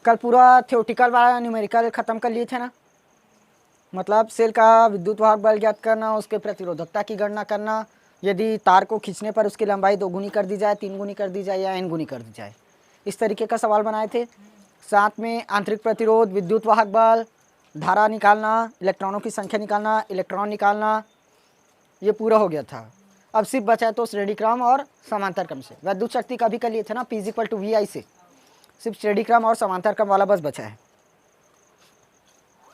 कल पूरा थ्योरेटिकल वाला न्यूमेरिकल ख़त्म कर लिए थे ना, मतलब सेल का विद्युत वाहक बल ज्ञात करना, उसके प्रतिरोधकता की गणना करना, यदि तार को खींचने पर उसकी लंबाई 2 गुनी कर दी जाए, 3 गुनी कर दी जाए या n गुनी कर दी जाए, इस तरीके का सवाल बनाए थे। साथ में आंतरिक प्रतिरोध, विद्युत वाहक बल, धारा निकालना, इलेक्ट्रॉनों की संख्या निकालना, इलेक्ट्रॉन निकालना, ये पूरा हो गया था। अब सिर्फ बचा है तो श्रेणी क्रम और समांतर क्रम से। विद्युत शक्ति का भी कर लिए थे ना, P = VI से, सिर्फ श्रेणी क्रम और समांतर क्रम वाला बस बचा है।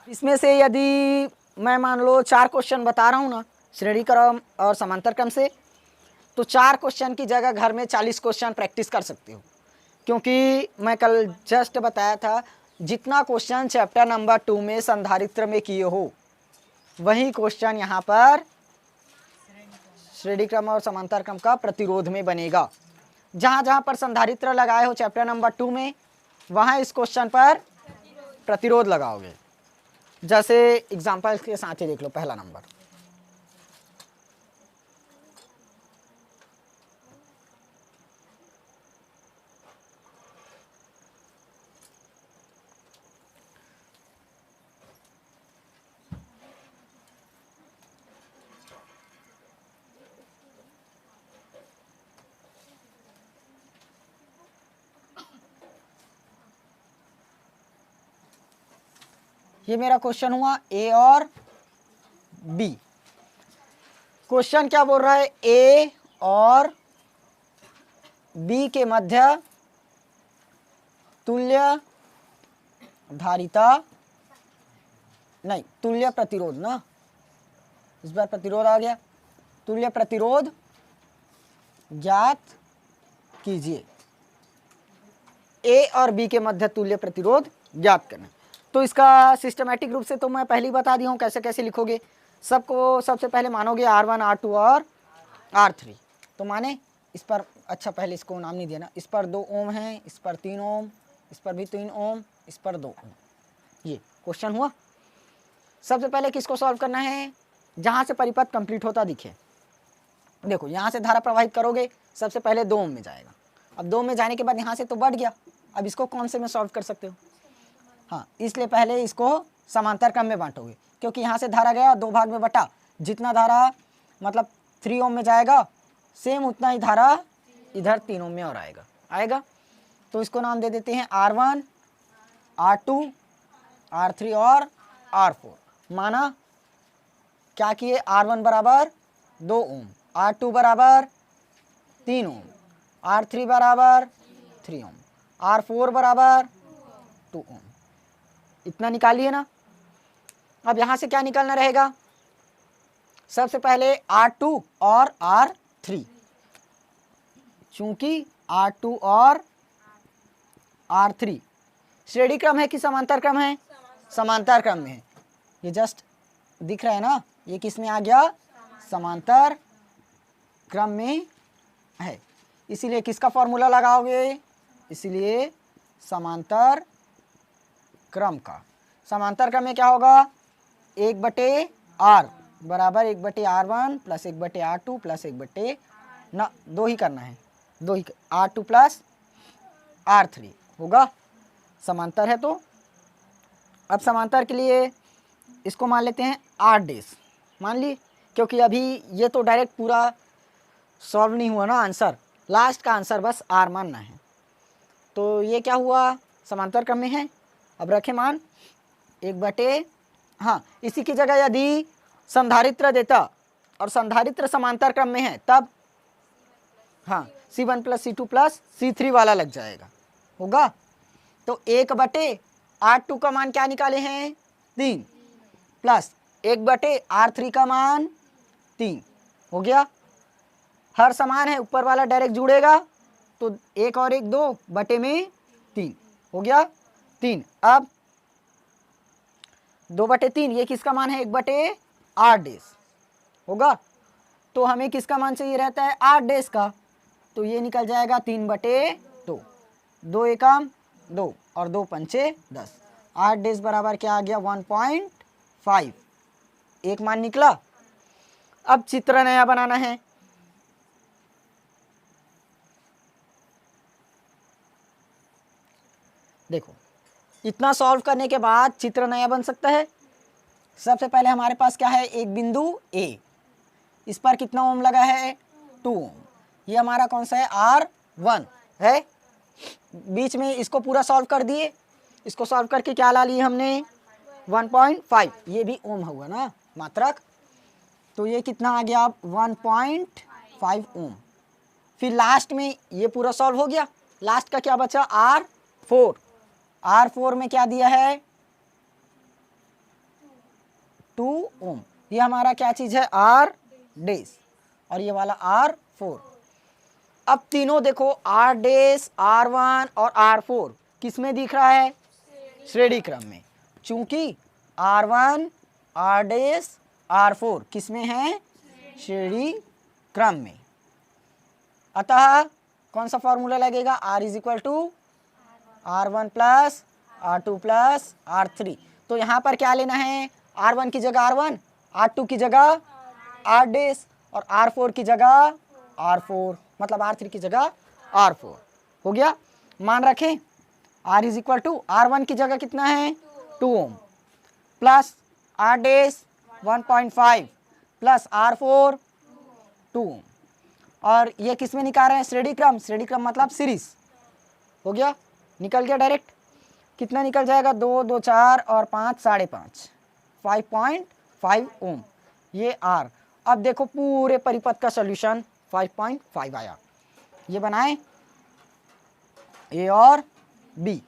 इसमें से यदि मैं मान लो 4 क्वेश्चन बता रहा हूँ ना श्रेणी क्रम और समांतर क्रम से, तो 4 क्वेश्चन की जगह घर में 40 क्वेश्चन प्रैक्टिस कर सकते हो, क्योंकि मैं कल जस्ट बताया था जितना क्वेश्चन चैप्टर नंबर 2 में संधारित्र में किए हो वही क्वेश्चन यहाँ पर श्रेणी क्रम और समांतर क्रम का प्रतिरोध में बनेगा। जहाँ जहाँ पर संधारित्र लगाए हो चैप्टर नंबर 2 में, वहाँ इस क्वेश्चन पर प्रतिरोध लगाओगे। जैसे एग्जाम्पल के साथ ही देख लो, पहला नंबर, ये मेरा क्वेश्चन हुआ ए और बी। क्वेश्चन क्या बोल रहा है, ए और बी के मध्य तुल्य धारिता, नहीं तुल्य प्रतिरोध ना, इस बार प्रतिरोध आ गया, तुल्य प्रतिरोध ज्ञात कीजिए। ए और बी के मध्य तुल्य प्रतिरोध ज्ञात करना। तो इसका सिस्टमैटिक रूप से तो मैं पहले ही बता दिया हूँ कैसे कैसे लिखोगे। सबको सबसे पहले मानोगे R1 R2 और R3। तो माने इस पर, अच्छा पहले इसको नाम नहीं दिया ना, इस पर 2 ओम है, इस पर 3 ओम, इस पर भी 3 ओम, इस पर 2 ओम। ये क्वेश्चन हुआ। सबसे पहले किसको सॉल्व करना है, जहाँ से परिपथ कंप्लीट होता दिखे। देखो यहाँ से धारा प्रवाहित करोगे, सबसे पहले 2 ओम में जाएगा। अब 2 में जाने के बाद यहाँ से तो बढ़ गया, अब इसको कौन से में सॉल्व कर सकते हो, हाँ इसलिए पहले इसको समांतर क्रम में बांटोगे, क्योंकि यहाँ से धारा गया 2 भाग में बटा, जितना धारा मतलब 3 ओम में जाएगा सेम उतना ही धारा इधर 3 ओम में और आएगा। तो इसको नाम दे देते हैं R1 R2 R3 और R4। माना क्या किए, R1 बराबर 2 ओम, R2 बराबर 3 ओम, R3 बराबर 3 ओम, R4 बराबर 2 ओम। इतना निकालिए ना। अब यहाँ से क्या निकालना रहेगा, सबसे पहले R2 और R3, चूंकि R2 और R3 श्रेणी क्रम है कि समांतर क्रम है, समांतर क्रम में है। ये जस्ट दिख रहा है ना, ये किस में आ गया, समांतर क्रम में है, इसीलिए किसका फॉर्मूला लगाओगे, इसीलिए समांतर क्रम का। समांतर क्रम में क्या होगा, 1/R बराबर 1/R1 प्लस 1/R2 प्लस 1 ना 2 ही करना है, 2 ही, R2 प्लस R3 होगा, समांतर है। तो अब समांतर के लिए इसको मान लेते हैं R' मान ली, क्योंकि अभी ये तो डायरेक्ट पूरा सॉल्व नहीं हुआ ना आंसर, लास्ट का आंसर बस R मानना है। तो ये क्या हुआ, समांतर क्रम में है। अब रखें मान 1/, हाँ इसी की जगह यदि संधारित्र देता और संधारित्र समांतर क्रम में है तब हाँ C1 plus C2 plus C3 वाला लग जाएगा, होगा। तो 1/R2 का मान क्या निकाले हैं, 3 प्लस 1/R3 का मान 3 हो गया। हर समान है, ऊपर वाला डायरेक्ट जुड़ेगा, तो 1 और 1 2 बटे में 3 हो गया 3। अब 2/3 ये किसका मान है, 1/R' होगा। तो हमें किसका मान चाहिए रहता है, R' का, तो ये निकल जाएगा 3/2, 2 एकम 2 और 2 पंचे 10। R' बराबर क्या आ गया, 1.5, एक मान निकला। अब चित्र नया बनाना है। देखो इतना सॉल्व करने के बाद चित्र नया बन सकता है। सबसे पहले हमारे पास क्या है, एक बिंदु ए, इस पर कितना ओम लगा है, 2 ओम। ये हमारा कौन सा है, R1 है। बीच में इसको पूरा सॉल्व कर दिए, इसको सॉल्व करके क्या ला लिए हमने, 1.5, ये भी ओम हुआ ना मात्रक, तो ये कितना आ गया, 1.5 ओम। फिर लास्ट में ये पूरा सॉल्व हो गया, लास्ट का क्या बचा, R4। R4 में क्या दिया है, 2 ओम। ये हमारा क्या चीज है, R डेस, और ये वाला R4। अब तीनों देखो, R डेस, R1 और R4 किस में दिख रहा है, श्रेणी क्रम में। चूंकि R1, R डेस, R4 किस में है, श्रेणी क्रम में। अतः कौन सा फॉर्मूला लगेगा, R is equal to R1 plus R2 plus R3। तो यहाँ पर क्या लेना है, R1 की जगह R1, R2 की जगह R डेस और R4 की जगह R4, मतलब R3 की जगह R4। हो गया, मान रखें R is equal to R1 की जगह कितना है, 2 ओम प्लस R डेस 1.5 प्लस R4 2 ओम। और ये किस में निकाल रहे हैं, श्रेणी क्रम, श्रेणी क्रम मतलब सीरीज। हो गया, निकल गया डायरेक्ट, कितना निकल जाएगा, 2 2 4 और 5 5.5, 5.5 ओम ये R। अब देखो पूरे परिपथ का सॉल्यूशन 5.5 आया। ये बनाए A और B,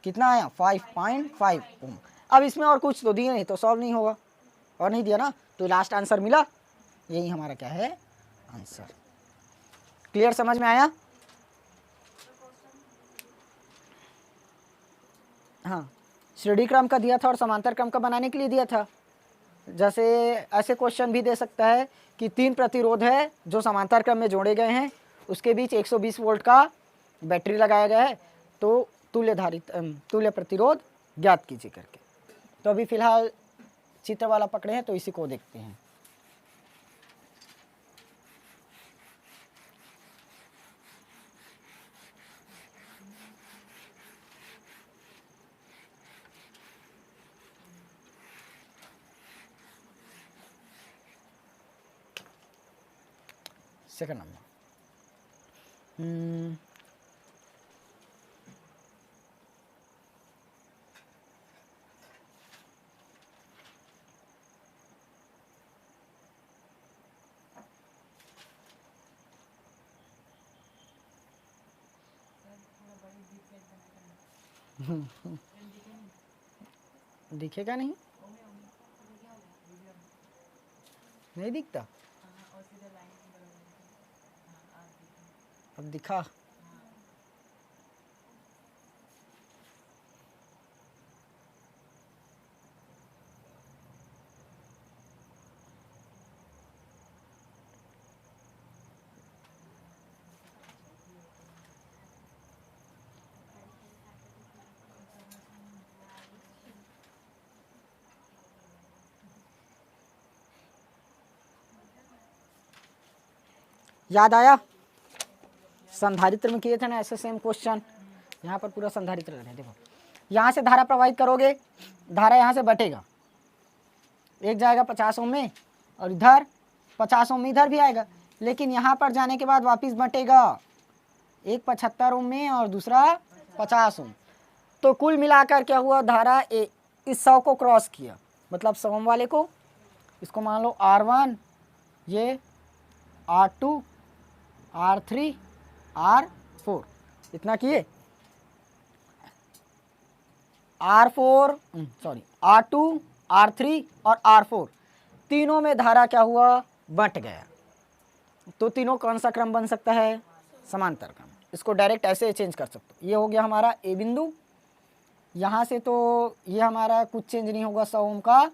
कितना आया, 5.5 ओम। अब इसमें और कुछ तो दिए नहीं तो सॉल्व नहीं होगा, और नहीं दिया ना, तो लास्ट आंसर मिला, यही हमारा क्या है, आंसर। क्लियर, समझ में आया। हाँ, श्रेणी क्रम का दिया था और समांतर क्रम का बनाने के लिए दिया था। जैसे ऐसे क्वेश्चन भी दे सकता है कि 3 प्रतिरोध है जो समांतर क्रम में जोड़े गए हैं, उसके बीच 120 वोल्ट का बैटरी लगाया गया है, तो तुल्य प्रतिरोध ज्ञात कीजिए करके। तो अभी फिलहाल चित्र वाला पकड़े हैं, तो इसी को देखते हैं। सेकंड नंबर, दिखेगा नहीं, नहीं दिखता, अब दिखा। याद आया, संधारित्र में किए थे ना ऐसे सेम क्वेश्चन। यहाँ पर पूरा संधारित्र है, देखो यहाँ से धारा प्रवाहित करोगे, धारा यहाँ से बटेगा, एक जाएगा 50 ओम में और इधर 50 ओम में इधर भी आएगा, लेकिन यहाँ पर जाने के बाद वापस बटेगा, एक 75 ओम में और दूसरा 50 ओम। तो कुल मिलाकर क्या हुआ, धारा इस 100 को क्रॉस किया, मतलब 100 ओम वाले को, इसको मान लो R1, ये R2, R3, R4, इतना किए, R2, R3 और R4 तीनों में धारा क्या हुआ, बट गया। तो तीनों कौन सा क्रम बन सकता है, समांतर क्रम। इसको डायरेक्ट ऐसे चेंज कर सकते हो। ये हो गया हमारा ए बिंदु, यहाँ से तो ये हमारा कुछ चेंज नहीं होगा, 100 ओम का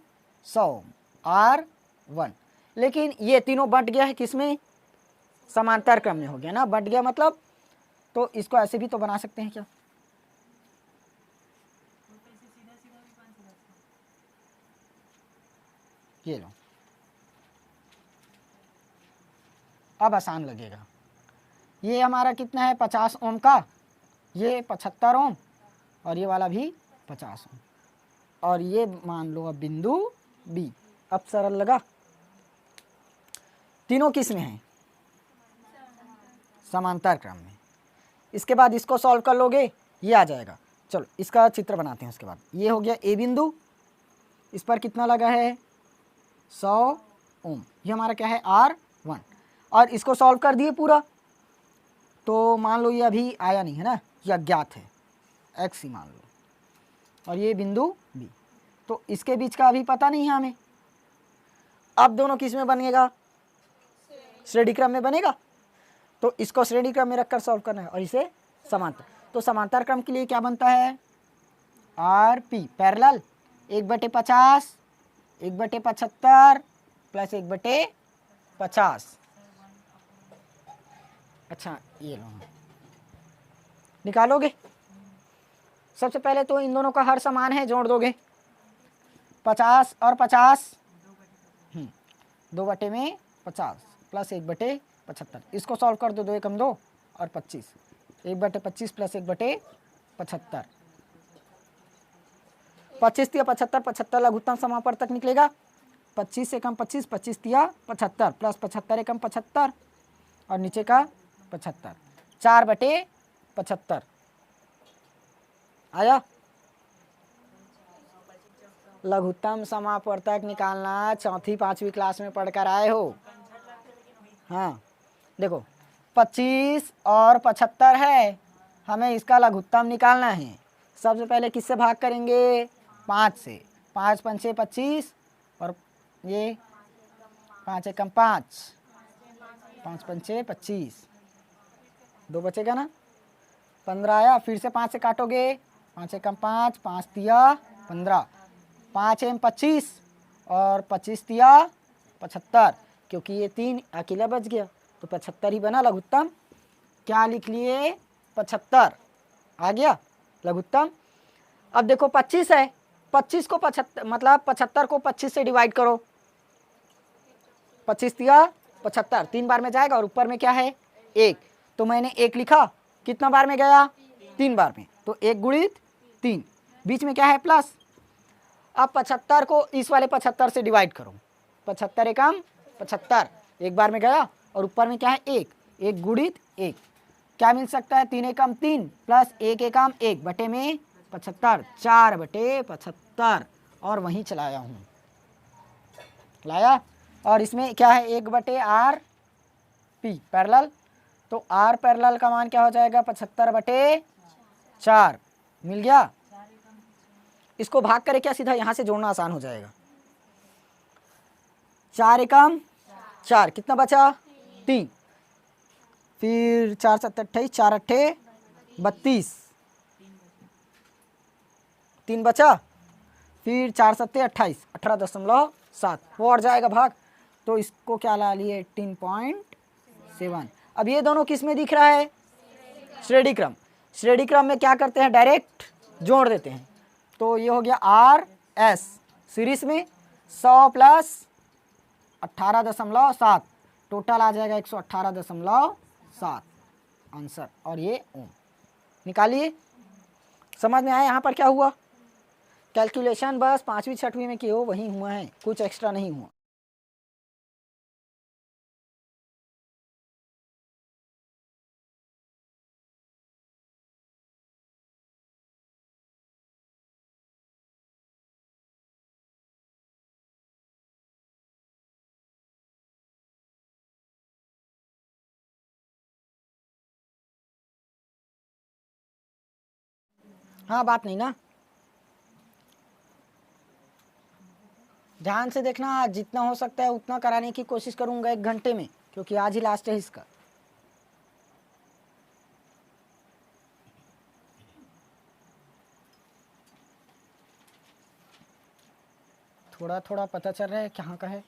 100 ओम R1, लेकिन ये तीनों बट गया है, किसमें, समांतर क्रम में हो गया ना, बट गया मतलब। तो इसको ऐसे भी तो बना सकते हैं क्या, ये लो, अब आसान लगेगा। ये हमारा कितना है, 50 ओम का, ये 75 ओम और ये वाला भी 50 ओम। और ये मान लो अब बिंदु बी। अब सरल लगा। तीनों किस में हैं? समांतर क्रम में। इसके बाद इसको सॉल्व कर लोगे, ये आ जाएगा। चलो इसका चित्र बनाते हैं। उसके बाद ये हो गया ए बिंदु, इस पर कितना लगा है? 100 ओम। ये हमारा क्या है? R1। और इसको सॉल्व कर दिए पूरा, तो मान लो ये अभी आया नहीं है ना, ये अज्ञात है, x ही मान लो, और ये बिंदु बी। तो इसके बीच का अभी पता नहीं है हमें। अब दोनों किस में बनेगा? श्रेणी क्रम में बनेगा। तो इसको श्रेणी क्रम में रखकर सॉल्व करना है, और इसे समांतर। तो समांतर क्रम के लिए क्या बनता है? RP parallel 1/50, 1/75 plus 1/50। अच्छा ये लो, निकालोगे। सबसे पहले तो इन दोनों का हर समान है, जोड़ दोगे। 50 और 50, 2/50 प्लस 1/75। इसको सॉल्व कर दो, 2 एकम 2 और 25, 1/25 प्लस 1/75। 25 तिया 75, 75 लघुत्तम समापवर्तक निकलेगा। 25 एकम 25, 25 तिया 75 प्लस 75 एकम 75 और नीचे का 75, 4/75 आया। लघुत्तम समापवर्तक निकालना चौथी 5वीं क्लास में पढ़कर आए हो। हाँ देखो, 25 और 75 है, हमें इसका लघुत्तम निकालना है। सबसे पहले किससे भाग करेंगे? 5 से। 5 पंचे 25 और ये 5 एकम 5, 5 पंचे 25, 2 बचेगा ना, 15 आया। फिर से 5 से काटोगे, 5 एकम 5, 5 तिया 15, 5 एम 25 और 25 तिया 75, क्योंकि ये 3 अकेला बच गया तो 75 ही बना लघुत्तम। क्या लिख लिए? 75 आ गया लघुत्तम। अब देखो 25 है, 25 को 75 मतलब 75 को 25 से डिवाइड करो। 25 तिया 75 3 बार में जाएगा, और ऊपर में क्या है? 1। तो मैंने 1 लिखा, कितना बार में गया? 3 बार में, तो 1 गुणित 3, बीच में क्या है? प्लस। अब 75 को इस वाले 75 से डिवाइड करो। 75 एकम 75, 1 बार में गया, और ऊपर में क्या है? 1, 1 गुणित 1, क्या मिल सकता है? 3 एकम 3 प्लस 1 एकम 1 बटे में 75, 4/75। और वहीं चलाया हूँ, लाया। और इसमें क्या है? 1/RP पैरेलल, तो R पैरेलल का मान क्या हो जाएगा? 75/4 मिल गया। इसको भाग करे क्या? सीधा यहाँ से जोड़ना आसान हो जाएगा। 4 एकम 4, कितना बचा? 3, फिर 4 7 28, 4 8 32, 3 बचा, फिर 4 7 28, 18.7 वो और जाएगा भाग। तो इसको क्या ला लिए? 18.7। अब ये दोनों किस में दिख रहा है? श्रेणी क्रम। श्रेणी क्रम में क्या करते हैं? डायरेक्ट जोड़ देते हैं। तो ये हो गया RS सीरीज में 100 प्लस 18.7, टोटल आ जाएगा 118.7 आंसर। और ये ओम निकालिए। समझ में आया यहाँ पर क्या हुआ? कैलकुलेशन बस 5वीं 6वीं में किए हो वही हुआ है, कुछ एक्स्ट्रा नहीं हुआ। हाँ बात नहीं ना, ध्यान से देखना। आज जितना हो सकता है उतना कराने की कोशिश करूंगा 1 घंटे में, क्योंकि आज ही लास्ट है इसका। थोड़ा थोड़ा पता चल रहा है कहाँ का है।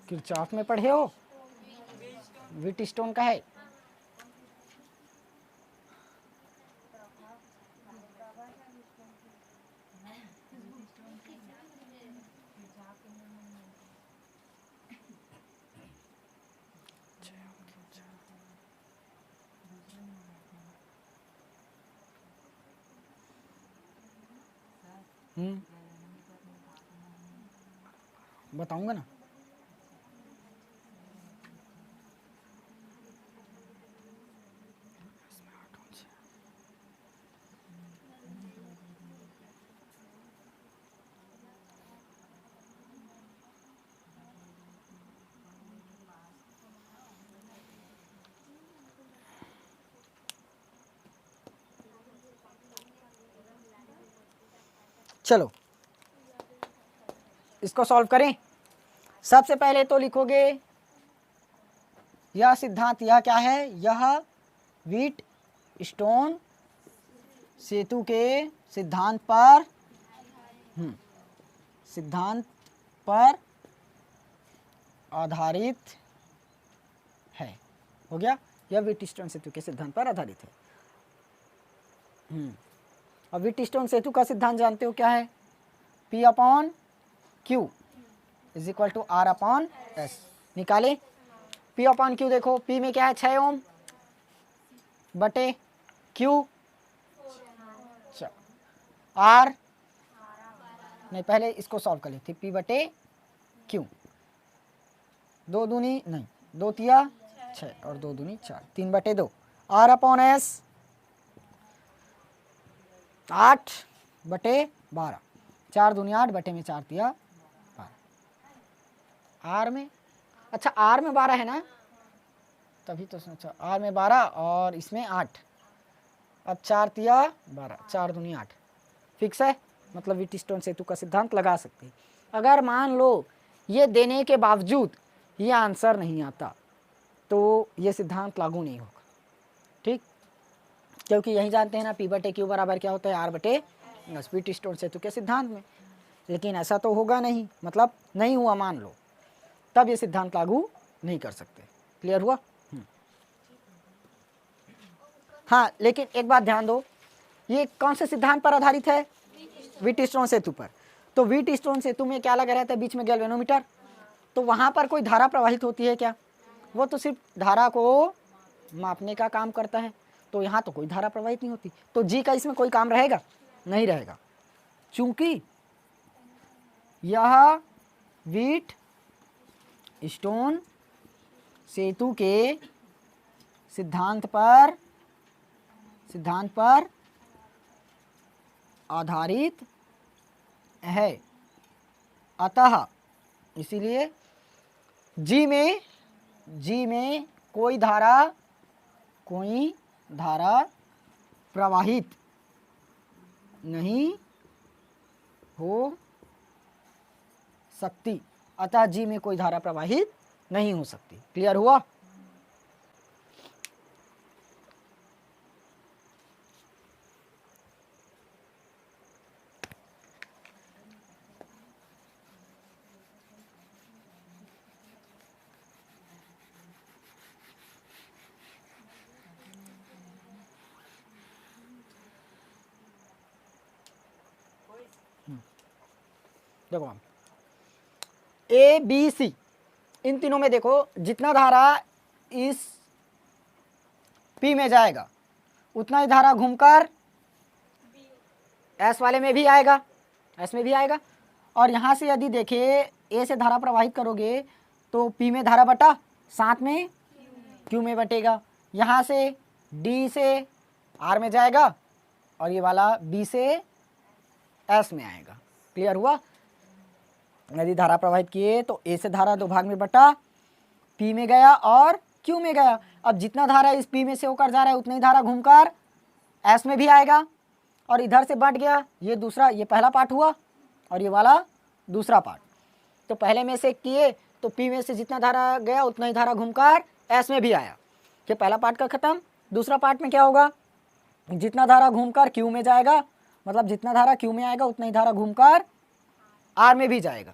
किरचॉफ में पढ़े हो? व्हीटस्टोन का है। बताऊंगा ना। चलो इसको सॉल्व करें। सबसे पहले तो लिखोगे यह सिद्धांत, यह क्या है, यह व्हीट स्टोन सेतु के सिद्धांत पर आधारित है। हो गया, यह व्हीट स्टोन सेतु के सिद्धांत पर आधारित है। अब व्हीट स्टोन सेतु का सिद्धांत जानते हो क्या है, P upon Q is equal to R upon S। निकाले P अपॉन Q, देखो P में क्या है 6 ओम बटे Q R, नहीं पहले इसको सॉल्व कर लेते, P बटे Q, 2 दूनी नहीं 2 तिया 6 और 2 दूनी 4, 3 बटे 2 R अपॉन S 8 बटे 12, 4 दूनी 8 बटे में 4 तिया 12। R में अच्छा R में 12 है ना, तभी तो सोचा R में 12 और इसमें 8, अब 4 तिया 12, 4 दूनी 8 फिक्स है, मतलब व्हीट स्टोन सेतु का सिद्धांत लगा सकते हैं। अगर मान लो ये देने के बावजूद ये आंसर नहीं आता तो ये सिद्धांत लागू नहीं होगा, ठीक, क्योंकि यही जानते हैं ना P बटे Q बराबर क्या होता है R बटे S व्हीट स्टोन सेतु के सिद्धांत में। लेकिन ऐसा तो होगा नहीं, मतलब नहीं हुआ मान लो, तब ये सिद्धांत लागू नहीं कर सकते। क्लियर हुआ? हाँ, लेकिन एक बात ध्यान दो, ये कौन से सिद्धांत पर आधारित है, व्हीट स्टोन सेतु पर। तो व्हीट स्टोन सेतु में क्या लगा रहता है, बीच में गैल्वेनोमीटर, तो वहां पर कोई धारा प्रवाहित होती है क्या, वो तो सिर्फ धारा को मापने का काम करता है, तो यहाँ तो कोई धारा प्रवाहित नहीं होती, तो जी का इसमें कोई काम रहेगा नहीं रहेगा, चूंकि यह व्हीट स्टोन सेतु के सिद्धांत पर आधारित है, अतः इसीलिए जी में कोई धारा प्रवाहित नहीं हो सकती, अतः जी में कोई धारा प्रवाहित नहीं हो सकती। क्लियर हुआ? देखो A B C इन तीनों में देखो जितना धारा इस P में जाएगा उतना ही धारा घूमकर S वाले में भी आएगा, S में भी आएगा, और यहाँ से यदि देखे A से धारा प्रवाहित करोगे तो P में धारा बटा साथ में Q में बटेगा, यहाँ से D से R में जाएगा और ये वाला B से S में आएगा। क्लियर हुआ? यदि धारा प्रवाहित किए तो A से धारा 2 भाग में बटा P में गया और Q में गया। अब जितना धारा इस P में से होकर जा रहा है उतना ही धारा घूमकर S में भी आएगा और इधर से बट गया, ये दूसरा, ये पहला पार्ट हुआ और ये वाला दूसरा पार्ट। तो पहले में से किए तो P में से जितना धारा गया उतना ही धारा घूमकर S में भी आया, ये पहला पार्ट का खत्म। दूसरा पार्ट में क्या होगा, जितना धारा घूमकर Q में जाएगा, मतलब जितना धारा Q में आएगा उतना ही धारा घूमकर R में भी जाएगा।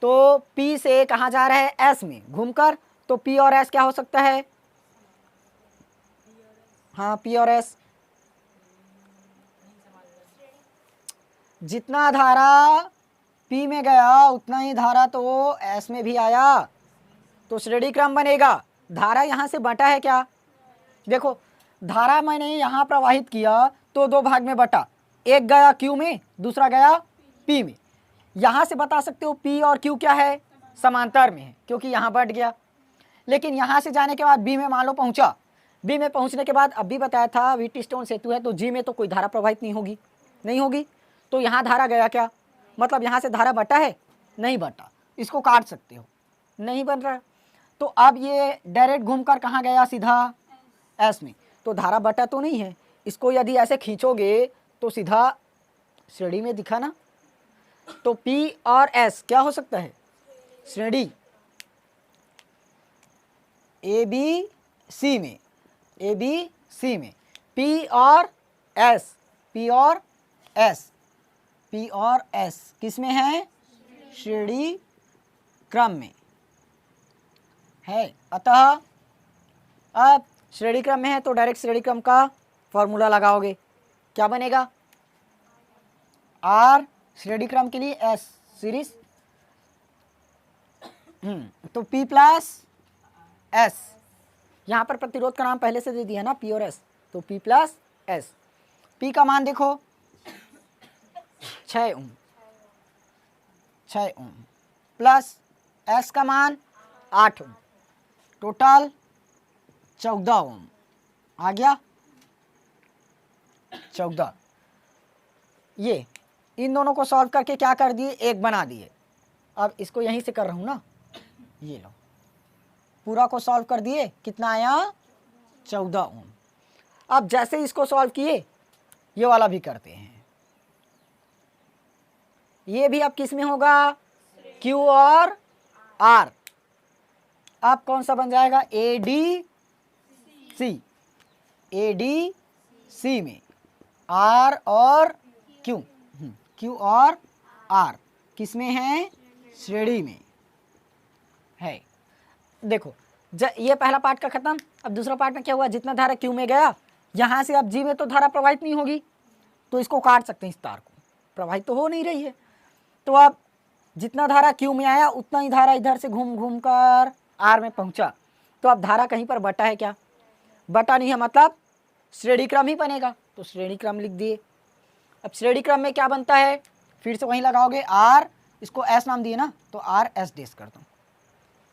तो P से कहाँ जा रहा है, S में घूमकर, तो P और S क्या हो सकता है, हाँ P और S, जितना धारा P में गया उतना ही धारा तो S में भी आया, तो श्रेणी क्रम बनेगा। धारा यहाँ से बटा है क्या, देखो धारा मैंने यहाँ प्रवाहित किया तो दो भाग में बटा, एक गया Q में दूसरा गया P में। यहाँ से बता सकते हो P और Q क्या है, समांतर में है, क्योंकि यहाँ बट गया। लेकिन यहाँ से जाने के बाद B में मान लो पहुँचा, B में पहुँचने के बाद अब भी बताया था व्हीटस्टोन सेतु है तो G में तो कोई धारा प्रवाहित नहीं होगी, तो यहाँ धारा गया क्या, मतलब यहाँ से धारा बटा है, नहीं बटा, इसको काट सकते हो, नहीं बन रहा। तो अब ये डायरेक्ट घूमकर कहाँ गया, सीधा S में, तो धारा बटा तो नहीं है। इसको यदि ऐसे खींचोगे तो सीधा श्रेणी में दिखा ना, तो P और S क्या हो सकता है, श्रेणी A B C में, A B C में P और S, P और S, P और S किस में है, श्रेणी क्रम में है। अतः अब श्रेणी क्रम में है तो डायरेक्ट श्रेणी क्रम का फॉर्मूला लगाओगे, क्या बनेगा, R श्रेणी क्रम के लिए S सीरीज, तो P प्लस S, यहाँ पर प्रतिरोध का नाम पहले से दे दिया ना P और S, तो P प्लस S। P का मान देखो 6 ओम, 6 ओम प्लस S का मान 8 ओम, टोटल 14 ओम आ गया, 14। ये इन दोनों को सॉल्व करके क्या कर दिए, एक बना दिए। अब इसको यहीं से कर रहा हूँ ना, ये लो पूरा को सॉल्व कर दिए, कितना आया 14 ओम। अब जैसे इसको सॉल्व किए ये वाला भी करते हैं, ये भी अब किस में होगा, Q और R। अब कौन सा बन जाएगा, ADC, ADC में R और Q, Q और R किस में है, श्रेणी में है। देखो ये पहला पार्ट का खत्म। अब दूसरा पार्ट में क्या हुआ, जितना धारा Q में गया यहाँ से अब G में तो धारा प्रवाहित नहीं होगी, तो इसको काट सकते हैं, इस तार को, प्रवाहित तो हो नहीं रही है। तो अब जितना धारा Q में आया उतना ही धारा इधर से घूम घूम कर R में पहुँचा, तो अब धारा कहीं पर बटा है क्या, बटा नहीं है, मतलब श्रेणी क्रम ही बनेगा, तो श्रेणी क्रम लिख दिए। अब श्रेणी क्रम में क्या बनता है, फिर से वहीं लगाओगे, R इसको S नाम दिए ना, तो R S डेस कर दो।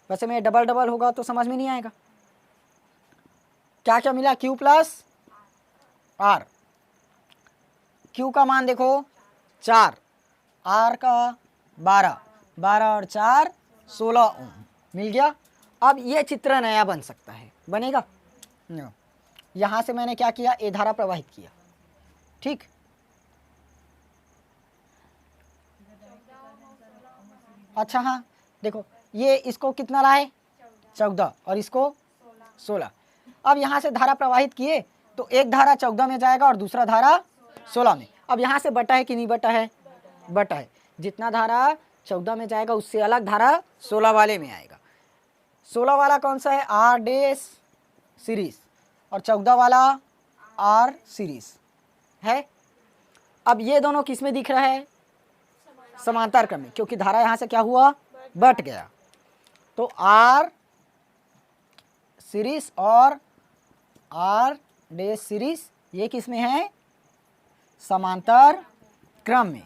वैसे में डबल डबल होगा तो समझ में नहीं आएगा। क्या क्या मिला, Q प्लस R, Q का मान देखो 4, R का 12, 12 और 4 16 ओम मिल गया। अब ये चित्र नया बन सकता है, बनेगा। यहाँ से मैंने क्या किया, ए धारा प्रवाहित किया, ठीक। अच्छा हाँ देखो, ये इसको कितना लाए 14 और इसको 16। अब यहाँ से धारा प्रवाहित किए तो एक धारा 14 में जाएगा और दूसरा धारा 16 में। अब यहाँ से बटा है कि नहीं बटा है, बटा है। जितना धारा 14 में जाएगा उससे अलग धारा 16 वाले में आएगा। 16 वाला कौन सा है, R डेस सीरीज, और 14 वाला R सीरीज है। अब ये दोनों किस में दिख रहा है, समांतर क्रम में, क्योंकि धारा यहाँ से क्या हुआ, बट गया। तो R सीरीज और R डेस सीरीज ये किस में है, समांतर क्रम में,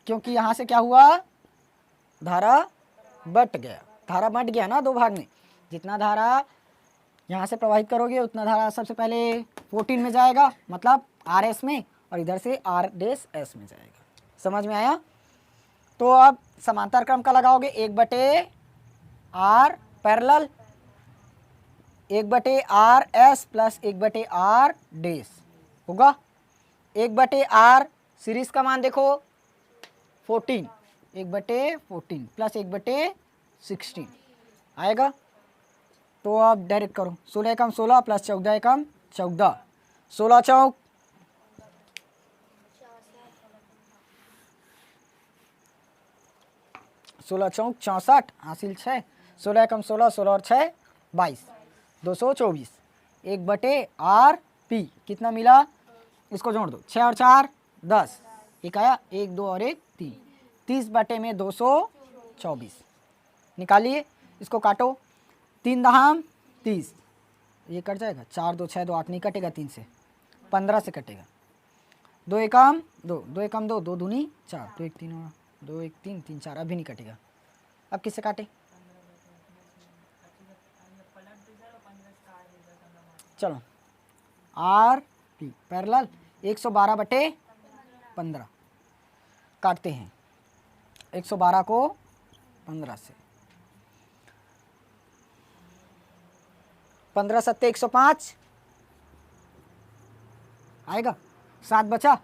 क्योंकि यहाँ से क्या हुआ, धारा बट गया। धारा बट गया ना दो भाग में, जितना धारा यहाँ से प्रवाहित करोगे उतना धारा सबसे पहले 14 में जाएगा, मतलब RS में, और इधर से R डेस S में जाएगा। समझ में आया। तो अब समांतर क्रम का लगाओगे, 1/R parallel, 1/RS plus 1/R डेस होगा। 1/R सीरीज का मान देखो 14, 1/14 प्लस 1/16 आएगा। तो अब डायरेक्ट करो, 16 एकम 16 प्लस 14 एकम 14, 16 चौक 16 चौक 64, हासिल 6, 16 एकम 16, 16 और 6 22, 224। 1/R P कितना मिला, इसको जोड़ दो, 6 और 4 10, एक आया, 1 2 और 1 3, 30 बटे में 224 निकालिए, इसको काटो, 3 दहाम 30, ये कट जाएगा, 4 2 6 2 8 नहीं कटेगा, 3 से 15 से कटेगा, 2 एकम 2 2 एकम 2 2 दूनी 4 2 1 3 2 1 3 3 4 अभी नहीं कटेगा। अब किससे काटे, चलो आर पी पैरेलल 112 बटे 15 काटते हैं, 112 को 15 से, 15 सत्ते 105 आएगा, 7 बचा,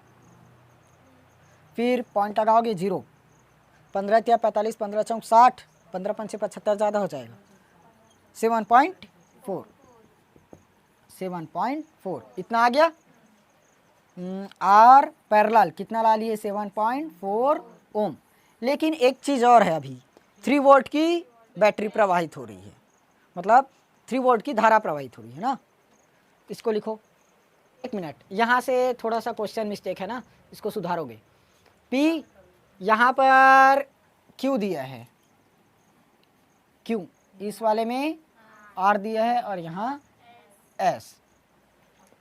फिर पॉइंट लगाओगे 0, 15 या 45 15 चौक 60, 15 पंचे 75 ज़्यादा हो जाएगा, 7.4 7.4 इतना आ गया। आर पैरेलल कितना ला लिए 7.4 ओम। लेकिन एक चीज़ और है, अभी 3 वोल्ट की बैटरी प्रवाहित हो रही है, मतलब 3 वोल्ट की धारा प्रवाहित हो रही है ना। इसको लिखो, 1 मिनट, यहाँ से थोड़ा सा क्वेश्चन मिस्टेक है ना, इसको सुधारोगे। P यहाँ पर Q दिया है, Q इस वाले में R दिया है और यहाँ S,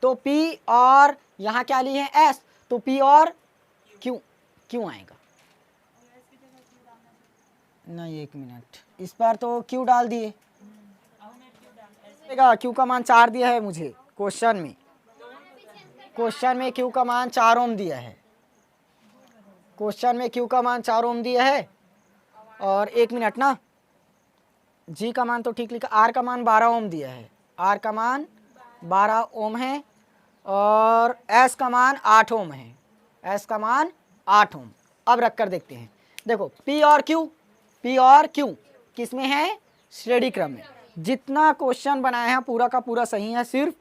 तो P और यहाँ क्या लिए हैं S, तो P और Q क्यों आएगा, नहीं 1 मिनट, इस बार तो Q डाल दिए, Q का मान 4 दिया है मुझे क्वेश्चन में, Q का मान 4 ओम दिया है, क्वेश्चन में Q का मान 4 ओम दिया है। और 1 मिनट ना, G का मान तो ठीक लिखा, R का मान 12 ओम दिया है, R का मान 12 ओम है और S का मान 8 ओम है, S का मान 8 ओम। अब रख कर देखते हैं, देखो P और Q किस में है, श्रेणी क्रम में। जितना क्वेश्चन बनाया है पूरा का पूरा सही है, सिर्फ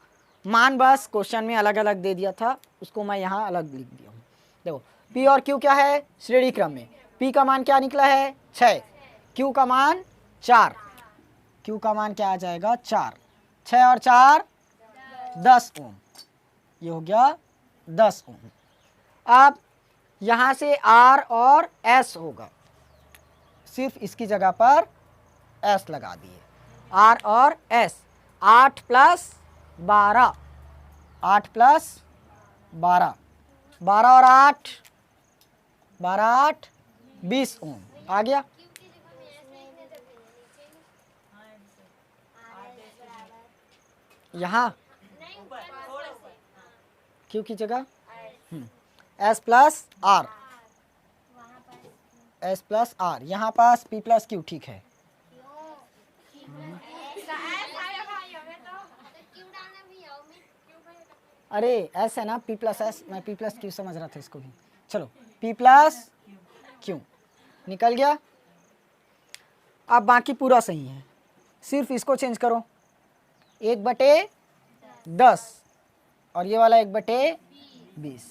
मान बस क्वेश्चन में अलग अलग दे दिया था, उसको मैं यहाँ अलग लिख दिया हूँ। देखो P और Q क्या है, श्रेणी क्रम में। P का मान क्या निकला है 6, Q का मान 4, Q का मान क्या आ जाएगा 4, 6 और 4 10 ओम, ये हो गया 10 ओम। अब यहाँ से R और S होगा, सिर्फ इसकी जगह पर S लगा दिए, R और S, 8 प्लस 12, 8 प्लस 12, 12 और 8 12 8 20 ओम आ गया। यहाँ Q की जगह S plus R, S plus R, यहाँ पास P प्लस Q, ठीक है। अरे S है ना, P प्लस S, मैं P प्लस Q समझ रहा था इसको भी। चलो P प्लस Q निकल गया। अब बाकी पूरा सही है, सिर्फ इसको चेंज करो, 1/10 और ये वाला 1/20,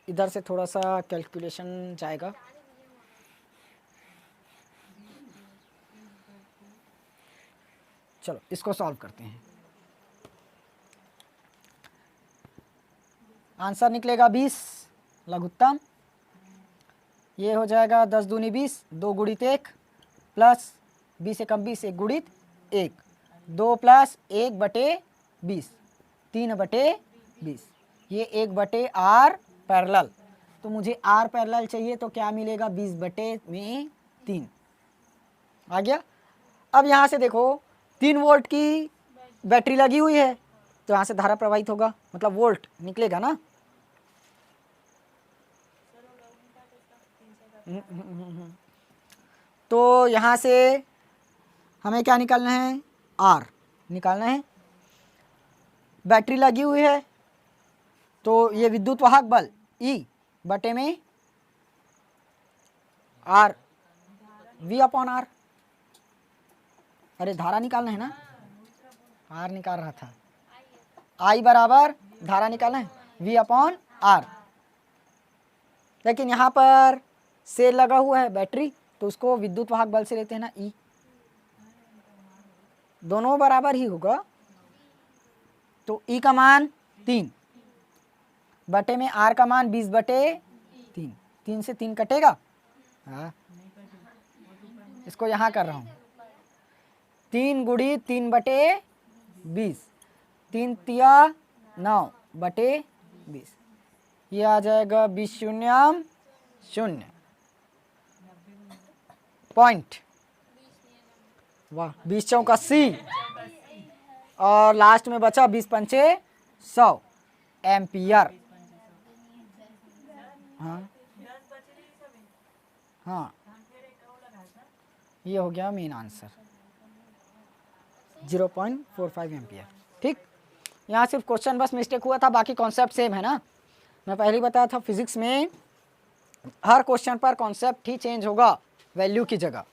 इधर से थोड़ा सा कैलकुलेशन जाएगा। चलो इसको सॉल्व करते हैं, आंसर निकलेगा 20 लघुत्तम, ये हो जाएगा 10 दूनी 20, 2 गुणित 1 प्लस 20 एकम 20, 1 गुणित 1, 2 प्लस 1/20, 3/20, ये 1/R पैरेलल, तो मुझे R पैरेलल चाहिए, तो क्या मिलेगा 20/3 आ गया। अब यहाँ से देखो 3 वोल्ट की बैटरी लगी हुई है, तो यहाँ से धारा प्रवाहित होगा, मतलब वोल्ट निकलेगा ना। तो यहाँ से हमें क्या निकालना है, R निकालना है। बैटरी लगी हुई है, तो ये विद्युत वाहक बल E बटे में R, V/R। अरे धारा निकालना है ना, R निकाल रहा था, I बराबर धारा निकालना है V/R। लेकिन यहाँ पर सेल लगा हुआ है बैटरी, तो उसको विद्युत वाहक बल से लेते हैं ना, E, दोनों बराबर ही होगा, तो E का मान 3 बटे में R का मान 20/3, 3 से 3 कटेगा, हाँ, इसको यहाँ कर रहा हूँ। 3 गुड़ी 3 बटे 20, 3 तिया 9 बटे 20, ये आ जाएगा 20 शून्यम 0 पॉइंट। वाह, 20 चौक 80 और लास्ट में बचा 20 पंचे 100 एम्पियर। हाँ हाँ, ये हो गया मेन आंसर 0.45 एम्पियर। ठीक, यहाँ सिर्फ क्वेश्चन बस मिस्टेक हुआ था, बाकी कॉन्सेप्ट सेम है ना। मैं पहले ही बताया था फिजिक्स में हर क्वेश्चन पर कॉन्सेप्ट ही चेंज होगा वैल्यू की जगह।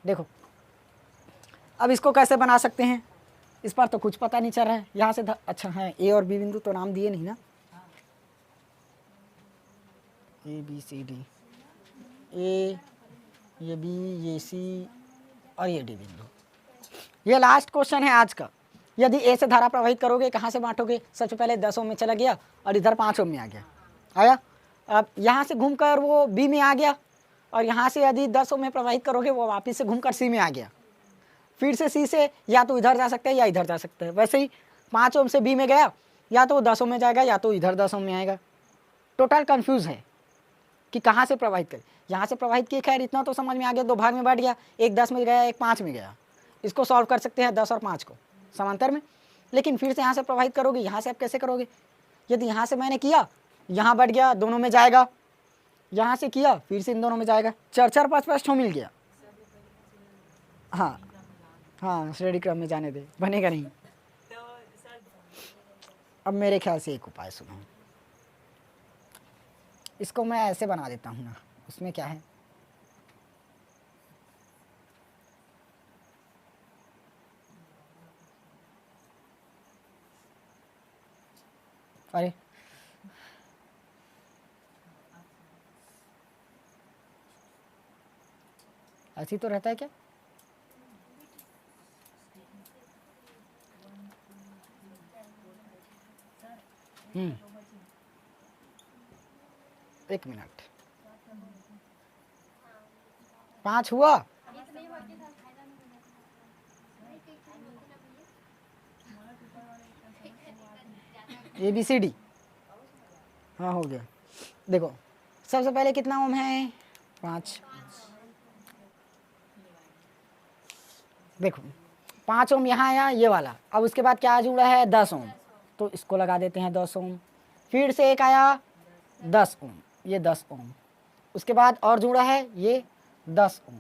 देखो अब इसको कैसे बना सकते हैं, इस पर तो कुछ पता नहीं चल रहा है। यहाँ से अच्छा है, ए और बी बिंदु तो नाम दिए नहीं ना, ए बी सी डी, ए, ये बी, ये सी और ये डी बिंदु। ये लास्ट क्वेश्चन है आज का। यदि ए से धारा प्रवाहित करोगे, कहाँ से बांटोगे? सबसे पहले 10 ओम में चला गया और इधर 5 ओम में आ गया, आया। अब यहाँ से घूमकर वो बी में आ गया और यहाँ से यदि 10 ओम में प्रवाहित करोगे वो वापस से घूमकर सी में आ गया। फिर से सी से या तो इधर जा सकता है या इधर जा सकता है। वैसे ही 5 ओम से बी में गया, या तो वो 10 ओम में जाएगा या तो इधर 10 ओम में आएगा। टोटल कंफ्यूज है कि कहाँ से प्रवाहित करें। यहाँ से प्रवाहित किए, खैर इतना तो समझ में आ गया, 2 भाग में बांट गया, एक 10 में गया एक 5 में गया। इसको सॉल्व कर सकते हैं 10 और 5 को समांतर में। लेकिन फिर से यहाँ से प्रवाहित करोगे, यहाँ से आप कैसे करोगे? यदि यहाँ से मैंने किया, यहाँ बढ़ गया, दोनों में जाएगा, यहाँ से किया फिर से इन दोनों में जाएगा, 4 5 5 ठो मिल गया। हाँ हाँ, श्रेणी क्रम में जाने दे, बनेगा नहीं। अब मेरे ख्याल से एक उपाय सुनो, इसको मैं ऐसे बना देता हूँ ना, उसमें क्या है, अरे ऐसी तो रहता है क्या? एक मिनट, 5 हुआ? ए बी सी डी, हाँ हो गया। देखो सबसे पहले कितना ओम है? 5। देखो 5 ओम यहाँ आया ये वाला, अब उसके बाद क्या जुड़ा है 10 ओम, तो इसको लगा देते हैं 10 ओम। फिर से एक आया 10 ओम, ये 10 ओम, उसके बाद और जुड़ा है ये 10 ओम,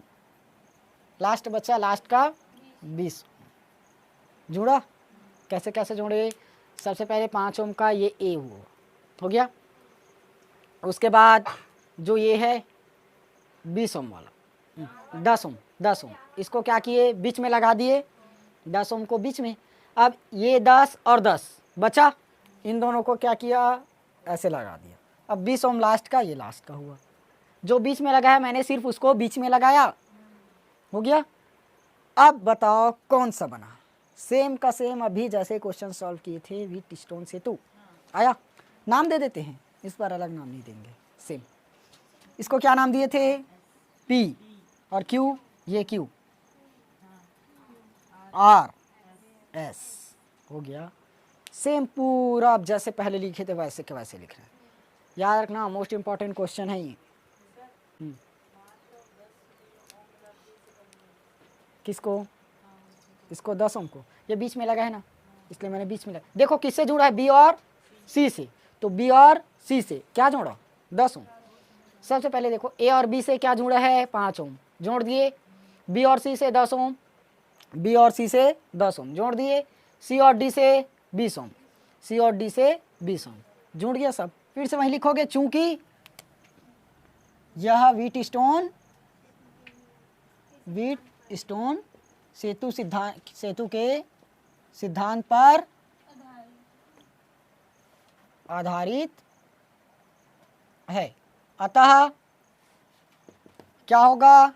लास्ट बचा लास्ट का 20 ओम जुड़ा। कैसे कैसे जोड़े, सबसे पहले 5 ओम का ये ए हो गया, उसके बाद जो ये है 20 ओम वाला 10 ओम इसको क्या किए बीच में लगा दिए, 10 ओम को बीच में। अब ये 10 और 10 बचा, इन दोनों को क्या किया ऐसे लगा दिया। अब 20 ओम लास्ट का, ये लास्ट का हुआ, जो बीच में लगाया मैंने सिर्फ उसको बीच में लगाया, हो गया। अब बताओ कौन सा बना, सेम का सेम अभी जैसे क्वेश्चन सॉल्व किए थे व्हीटस्टोन सेतु आया। नाम दे देते हैं, इस बार अलग नाम नहीं देंगे, सेम। इसको क्या नाम दिए थे P और Q, ये Q R S हो गया। सेम पूरा अब जैसे पहले लिखे थे वैसे के वैसे लिख रहे हैं, याद रखना मोस्ट इंपॉर्टेंट क्वेश्चन है ये। किसको, इसको 10 ओम को, ये बीच में लगा है ना इसलिए मैंने बीच में लगा। देखो किससे जुड़ा है, B और C से, तो B और C से क्या जोड़ा 10 ओम। सबसे पहले देखो A और B से क्या जुड़ा है 5 ओम, जोड़ दिए। B और C से 10 ओम, B और C से 10 ओम जोड़ दिए। C और D से 20 ओम, C और D से 20 ओम जुड़ गया सब। फिर से वहीं लिखोगे, चूंकि यह व्हीटस्टोन सेतु के सिद्धांत पर आधारित है, अतः क्या होगा,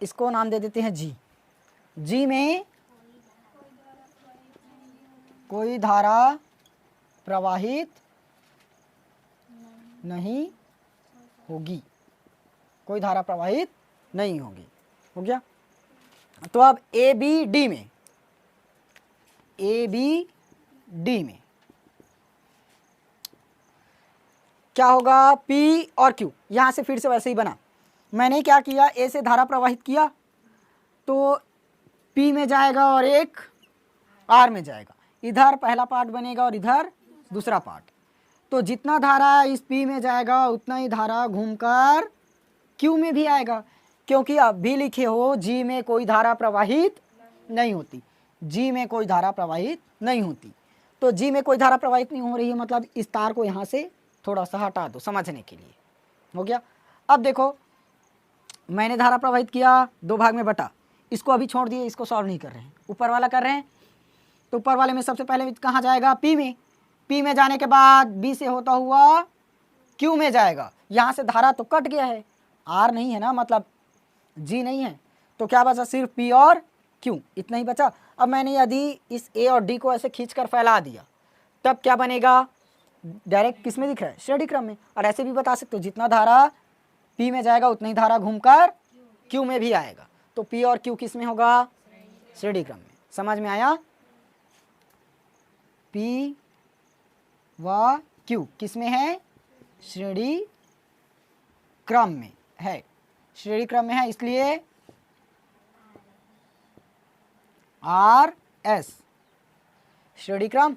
इसको नाम दे देते हैं जी। जी में कोई धारा प्रवाहित नहीं होगी, कोई धारा प्रवाहित नहीं होगी, हो गया। तो अब ए बी डी में क्या होगा, P और Q, यहां से फिर से वैसे ही बना। मैंने क्या किया, ए से धारा प्रवाहित किया तो P में जाएगा और एक R में जाएगा, इधर पहला पार्ट बनेगा और इधर दूसरा पार्ट। तो जितना धारा इस P में जाएगा उतना ही धारा घूमकर Q में भी आएगा, क्योंकि अब भी लिखे हो G में कोई धारा प्रवाहित नहीं होती, G में कोई धारा प्रवाहित नहीं होती। तो G में कोई धारा प्रवाहित नहीं हो रही है, मतलब इस तार को यहाँ से थोड़ा सा हटा दो समझने के लिए, हो गया। अब देखो मैंने धारा प्रवाहित किया, 2 भाग में बटा, इसको अभी छोड़ दिए, इसको सॉल्व नहीं कर रहे हैं, ऊपर वाला कर रहे हैं। तो ऊपर वाले में सबसे पहले कहाँ जाएगा, P में। P में जाने के बाद B से होता हुआ Q में जाएगा। यहाँ से धारा तो कट गया है, R नहीं है ना, मतलब G नहीं है, तो क्या बचा, सिर्फ P और Q, इतना ही बचा। अब मैंने यदि इस A और D को ऐसे खींच कर फैला दिया, तब क्या बनेगा, डायरेक्ट किस में दिख रहा है, श्रेणी क्रम में। और ऐसे भी बता सकते हो, जितना धारा P में जाएगा उतनी धारा घूमकर Q में भी आएगा, तो P और Q किस में होगा, श्रेणी क्रम में। समझ में आया, P व Q किस में है, श्रेणी क्रम में है, श्रेणी क्रम में है, इसलिए RS श्रेणी क्रम।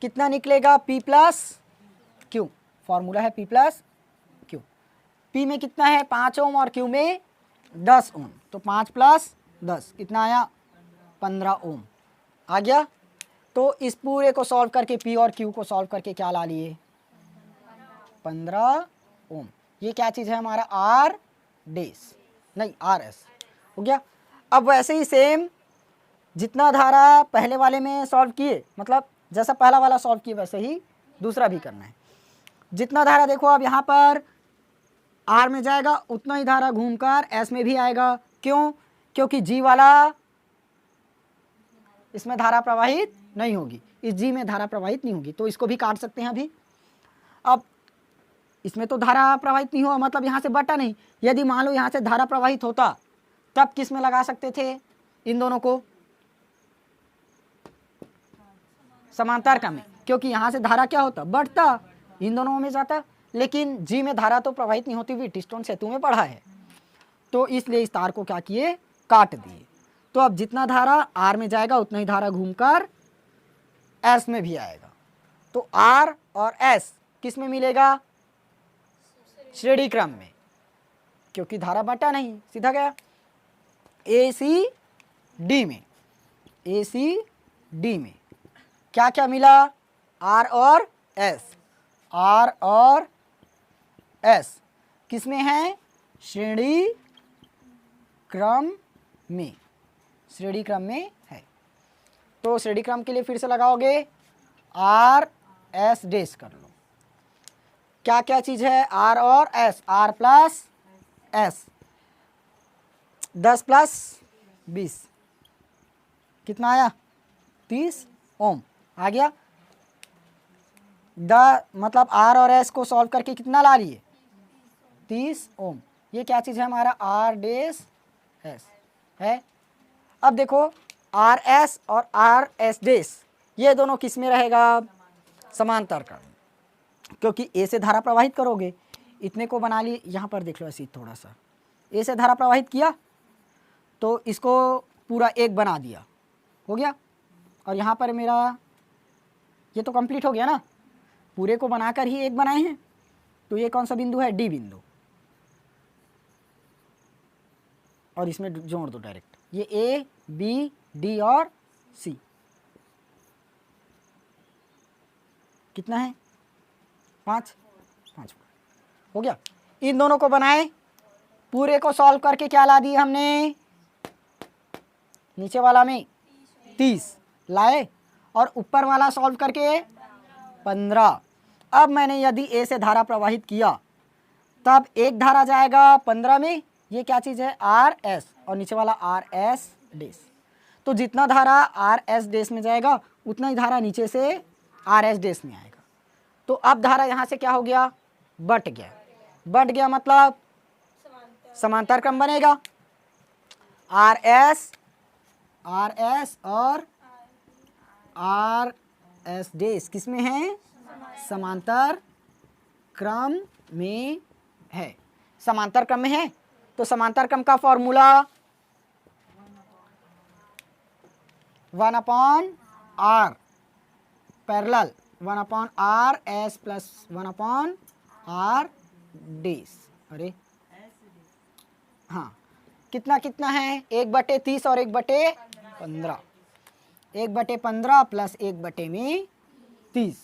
कितना निकलेगा, P प्लस Q, फॉर्मूला है P प्लस Q। P में कितना है 5 ओम और Q में 10 ओम, तो 5 प्लस 10 कितना आया 15 ओम आ गया। तो इस पूरे को सॉल्व करके P और Q को सॉल्व करके क्या ला लिए, 15 ओम। ये क्या चीज़ है हमारा, R डेस नहीं RS, हो गया। अब वैसे ही सेम जितना धारा पहले वाले में सॉल्व किए, मतलब जैसा पहला वाला सॉल्व किए वैसे ही दूसरा भी करना है। जितना धारा देखो अब यहाँ पर R में जाएगा उतना ही धारा घूमकर S में भी आएगा। क्यों, क्योंकि G वाला इसमें धारा प्रवाहित नहीं होगी, इस G में धारा प्रवाहित नहीं होगी, तो इसको भी काट सकते हैं अभी। अब इसमें तो धारा प्रवाहित नहीं हुआ, मतलब यहाँ से बटा नहीं। यदि मान लो यहाँ से धारा प्रवाहित होता तब किस में लगा सकते थे, इन दोनों को समांतर क्रम में, क्योंकि यहाँ से धारा क्या होता, बढ़ता, इन दोनों में जाता। लेकिन G में धारा तो प्रवाहित नहीं होती, व्हीटस्टोन सेतु में पढ़ा है, तो इसलिए इस तार को क्या किए, काट दिए। तो अब जितना धारा आर में जाएगा उतना ही धारा घूमकर एस में भी आएगा। तो आर और एस किस में मिलेगा? श्रेणी क्रम में, क्योंकि धारा बटा नहीं, सीधा गया। ए सी डी में, ए सी डी में क्या क्या मिला? आर और एस, आर और एस किस में है? श्रेणी क्रम में, श्रेणी क्रम में है। तो श्रेणी क्रम के लिए फिर से लगाओगे आर एस डैश कर लो। क्या क्या चीज है? आर और S, R plus S, 10 plus 20 कितना आया? 30 ओम आ गया। मतलब आर और एस को सॉल्व करके कितना ला लिए? 30 ओम। ये क्या चीज़ है हमारा? आर डैश एस है। अब देखो आर एस और आर एस डैश ये दोनों किस में रहेगा? समांतर क्रम, क्योंकि ए से धारा प्रवाहित करोगे। इतने को बना लिए, यहाँ पर देख लो ऐसे थोड़ा सा, ए से धारा प्रवाहित किया तो इसको पूरा एक बना दिया, हो गया। और यहाँ पर मेरा ये तो कंप्लीट हो गया ना, पूरे को बनाकर ही एक बनाए हैं। तो ये कौन सा बिंदु है? डी बिंदु, और इसमें जोड़ दो डायरेक्ट। ये ए बी डी और सी कितना है? 5 हो गया। इन दोनों को बनाए, पूरे को सॉल्व करके क्या ला दिए हमने? नीचे वाला में 30 लाए और ऊपर वाला सॉल्व करके 15। अब मैंने यदि ए से धारा प्रवाहित किया तब एक धारा जाएगा 15 में, ये क्या चीज़ है? आर एस, और नीचे वाला आर एस डैश। तो जितना धारा आर एस डैश में जाएगा उतना ही धारा नीचे से आर एस डैश में आएगा। तो अब धारा यहाँ से क्या हो गया? बट गया। बट गया मतलब समांतर क्रम बनेगा। आर एस और आर एस डैश किस में है? समांतर क्रम में है। समांतर क्रम में है तो समांतर क्रम का formula 1/r parallel 1/r S plus 1/r dash. अरे हाँ, कितना कितना है? 1/30 और 1/15, 1/15 प्लस 1/30।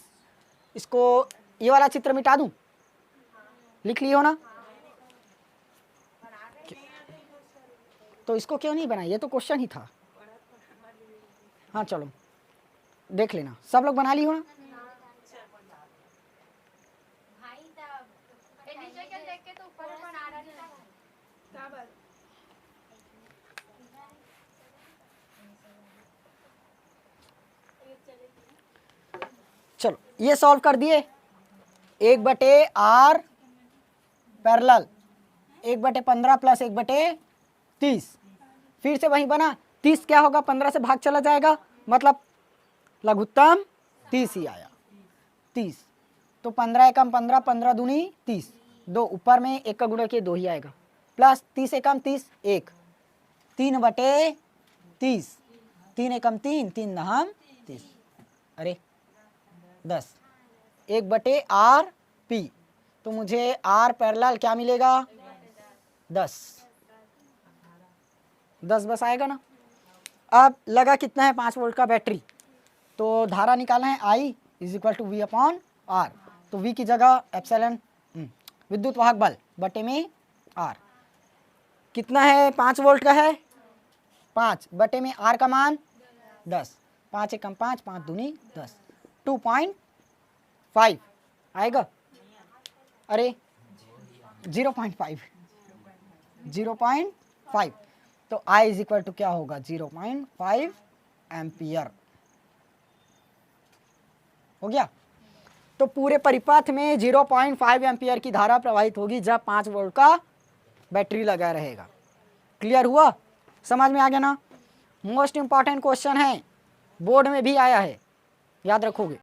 इसको ये वाला चित्र मिटा दूं? लिख लिए हो ना? तो इसको क्यों नहीं बनाया? ये तो क्वेश्चन ही था। हाँ चलो देख लेना, सब लोग बना ली हो ना? चलो ये सॉल्व कर दिए। 1/r पैरेलल 1/15 प्लस 1/30, फिर से वही बना। 30 क्या होगा? 15 से भाग चला जाएगा, मतलब लघुत्तम 30 ही आया। 30 तो 15 एकम 15, 15 दूनी 30, 2 ऊपर में 1 का गुणा किए 2 ही आएगा, प्लस 30 एकम 30 1, 3/30, 3 एकम 3, 3 दहम 30, अरे 10, 1/r p। तो मुझे r पैरेलल क्या मिलेगा? 10 बस आएगा ना। अब लगा कितना है? 5 वोल्ट का बैटरी। तो धारा निकालना है I = V/R। तो V की जगह एप्सिलॉन विद्युत वाहक बल बटे में R कितना है? 5 वोल्ट का है, 5 बटे में R का मान 10, 5 एकम 5, 5 दूनी 10, 2.5 आएगा। अरे 0.5, 0.5। तो I = क्या होगा? 0.5 एम्पियर हो गया। तो पूरे परिपथ में 0.5 एम्पियर की धारा प्रवाहित होगी जब 5 वोल्ट का बैटरी लगा रहेगा। क्लियर हुआ? समझ में आ गया ना? मोस्ट इंपॉर्टेंट क्वेश्चन है, बोर्ड में भी आया है, याद रखोगे।